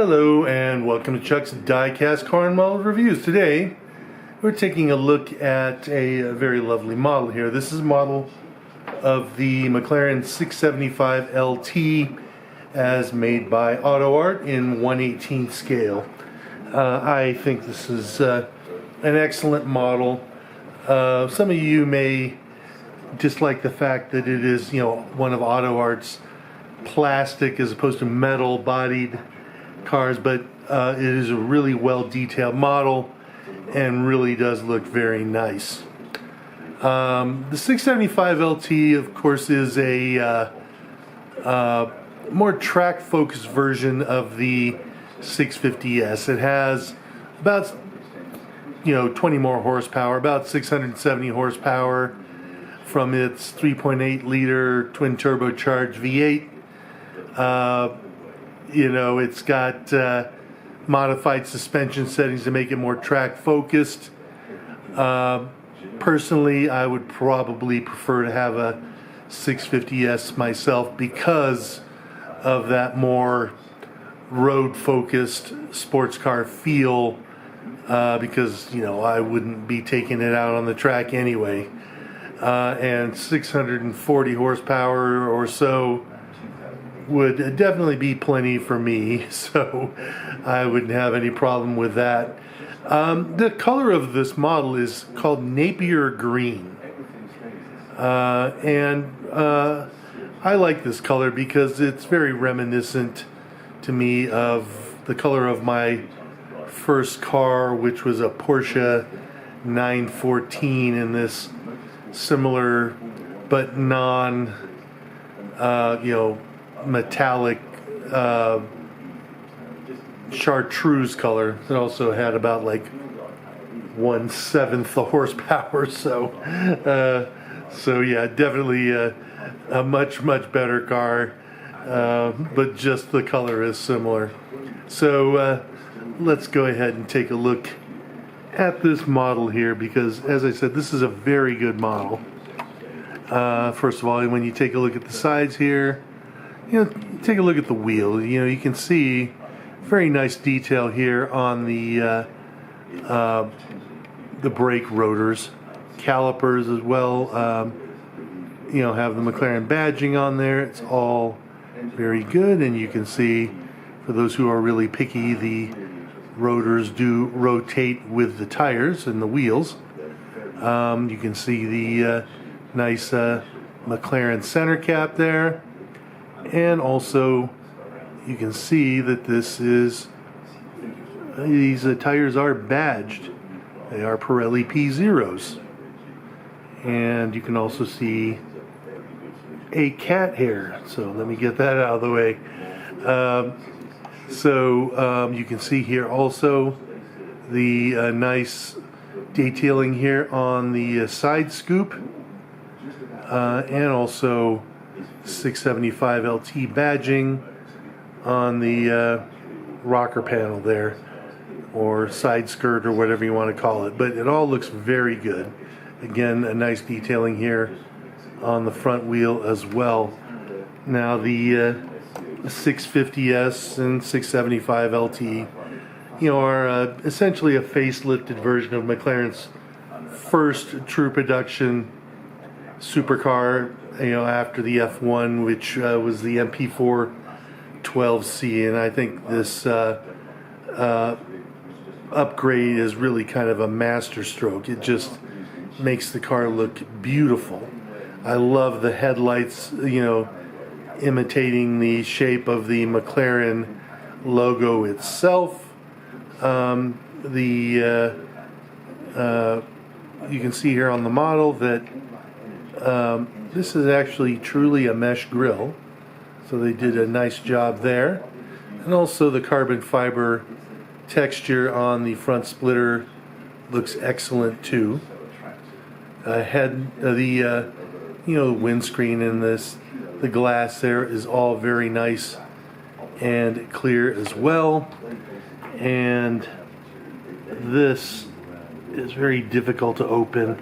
Hello and welcome to Chuck's Diecast Car and Model Reviews. Today we're taking a look at a very lovely model here. This is a model of the McLaren 675 LT as made by AutoArt in 1/18 scale. I think this is an excellent model. Some of you may dislike the fact that it is, one of AutoArt's plastic as opposed to metal bodied cars, but it is a really well detailed model and really does look very nice. The 675 LT, of course, is a more track focused version of the 650S. It has about 20 more horsepower, about 670 horsepower from its 3.8 liter twin turbocharged V8. It's got modified suspension settings to make it more track focused. Personally, I would probably prefer to have a 650S myself because of that more road focused sports car feel, because I wouldn't be taking it out on the track anyway. And 640 horsepower or so would definitely be plenty for me, so I wouldn't have any problem with that. The color of this model is called Napier Green, and I like this color because it's very reminiscent to me of the color of my first car, which was a Porsche 914 in this similar but non metallic chartreuse color. It also had about 1/7 the horsepower, so yeah, definitely a much better car, but just the color is similar. So let's go ahead and take a look at this model here, because as I said, this is a very good model. First of all, when you take a look at the sides here, take a look at the wheel. You can see very nice detail here on the brake rotors, calipers as well. Have the McLaren badging on there. It's all very good, and you can see, for those who are really picky, the rotors do rotate with the tires and the wheels. You can see the nice McLaren center cap there. And also, you can see that these tires are badged. They are Pirelli P0s. And you can also see a cat hair. So let me get that out of the way. You can see here also the nice detailing here on the side scoop. And also 675 LT badging on the rocker panel there, or side skirt, or whatever you want to call it. But it all looks very good. Again, a nice detailing here on the front wheel as well. Now the 650S and 675 LT are essentially a facelifted version of McLaren's first true production supercar, after the F1, which was the MP4 12C, and I think this upgrade is really kind of a masterstroke. It just makes the car look beautiful. I love the headlights, imitating the shape of the McLaren logo itself. You can see here on the model that this is actually truly a mesh grille, so they did a nice job there. And also the carbon fiber texture on the front splitter looks excellent too. The windscreen in this, the glass there is all very nice and clear as well. And this is very difficult to open.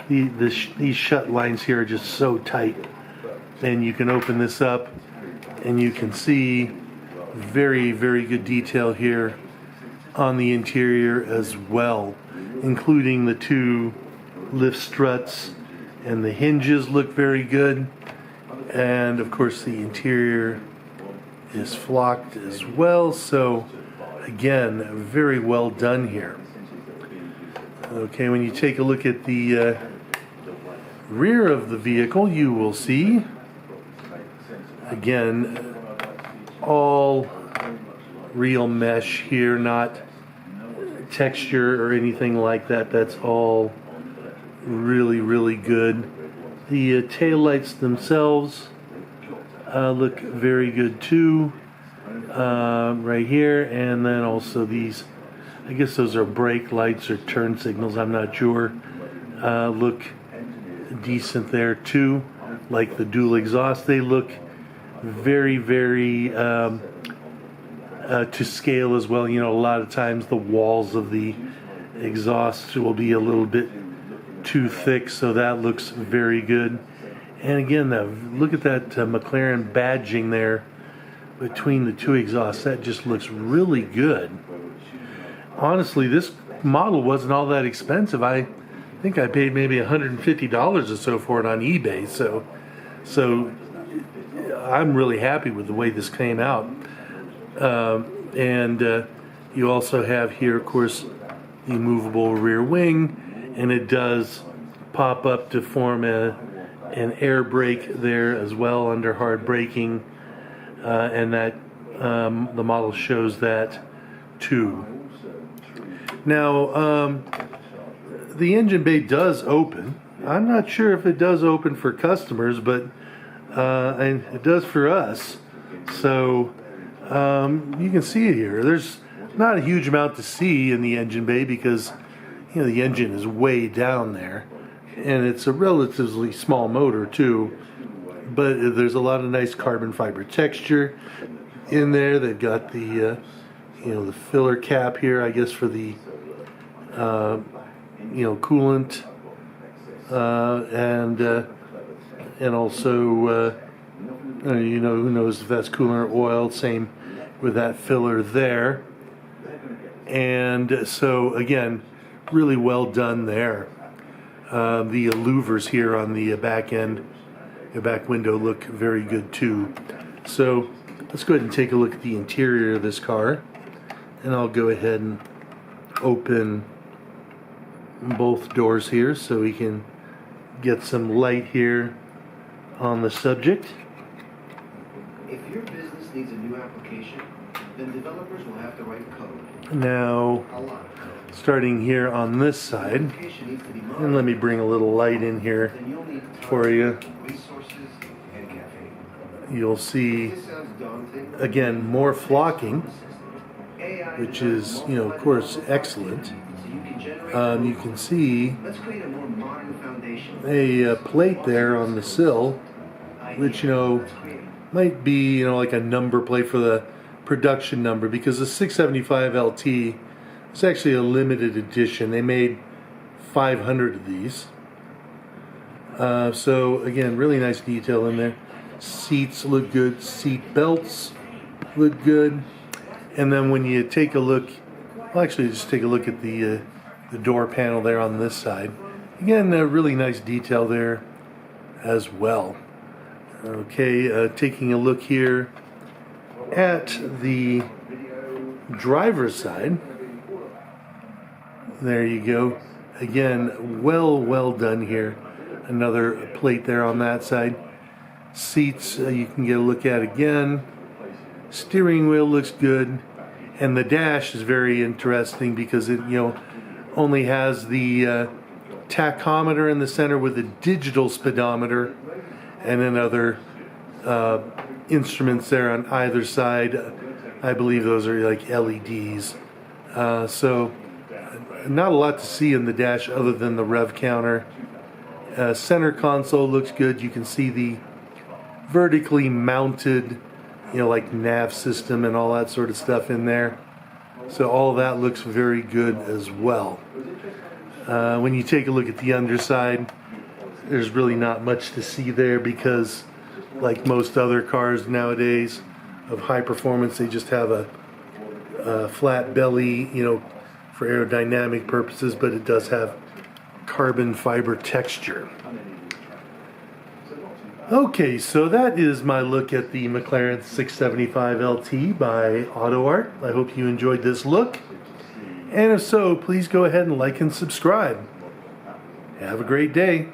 These shut lines here are just so tight. And you can open this up and you can see Very, very good detail here on the interior as well, including the two lift struts, and the hinges look very good. And of course the interior is flocked as well, so again, very well done here. Okay, when you take a look at the rear of the vehicle, you will see, again, all real mesh here, not texture or anything like that. That's all really, really good. The taillights themselves look very good too, right here, and then also these, I guess those are brake lights or turn signals, I'm not sure, look decent there too. Like the dual exhaust, they look very, very to scale as well. You know, a lot of times the walls of the exhaust will be a little bit too thick, so that looks very good. And again, look at that McLaren badging there between the two exhausts. That just looks really good. Honestly, this model wasn't all that expensive. I think I paid maybe $150 or so for it on eBay. So I'm really happy with the way this came out. And you also have here, of course, the movable rear wing, and it does pop up to form an air brake there as well under hard braking, and that the model shows that too. Now, the engine bay does open. I'm not sure if it does open for customers, but and it does for us. So you can see it here. There's not a huge amount to see in the engine bay because, you know, the engine is way down there, and it's a relatively small motor too. But there's a lot of nice carbon fiber texture in there. They've got the the filler cap here, I guess, for the coolant, and also who knows if that's coolant or oil. Same with that filler there. And so again, really well done there. The louvers here on the back end, the back window, look very good too. So let's go ahead and take a look at the interior of this car, and I'll go ahead and open both doors here so we can get some light here on the subject. If your business needs a new application, then developers will have to write code. Now, starting here on this side, and let me bring a little light in here for you. You'll see, again, more flocking, which is, of course, excellent. You can see a plate there on the sill, which, might be, like a number plate for the production number, because the 675 LT is actually a limited edition. They made 500 of these. So, again, really nice detail in there. Seats look good. Seat belts look good. And then when you take a look, well, actually just take a look at the door panel there on this side. Again, a really nice detail there as well. Okay, taking a look here at the driver's side. There you go. Again, well done here. Another plate there on that side. Seats, you can get a look at again. Steering wheel looks good, and the dash is very interesting because it only has the tachometer in the center with a digital speedometer, and then other instruments there on either side. I believe those are like LEDs. So not a lot to see in the dash other than the rev counter. Center console looks good. You can see the vertically mounted, like nav system and all that sort of stuff in there. So all that looks very good as well. When you take a look at the underside, there's really not much to see there because, like most other cars nowadays, of high performance. They just have a flat belly, for aerodynamic purposes, but it does have carbon fiber texture. Okay, so that is my look at the McLaren 675 LT by AutoArt. I hope you enjoyed this look. And if so, please go ahead and like and subscribe. Have a great day.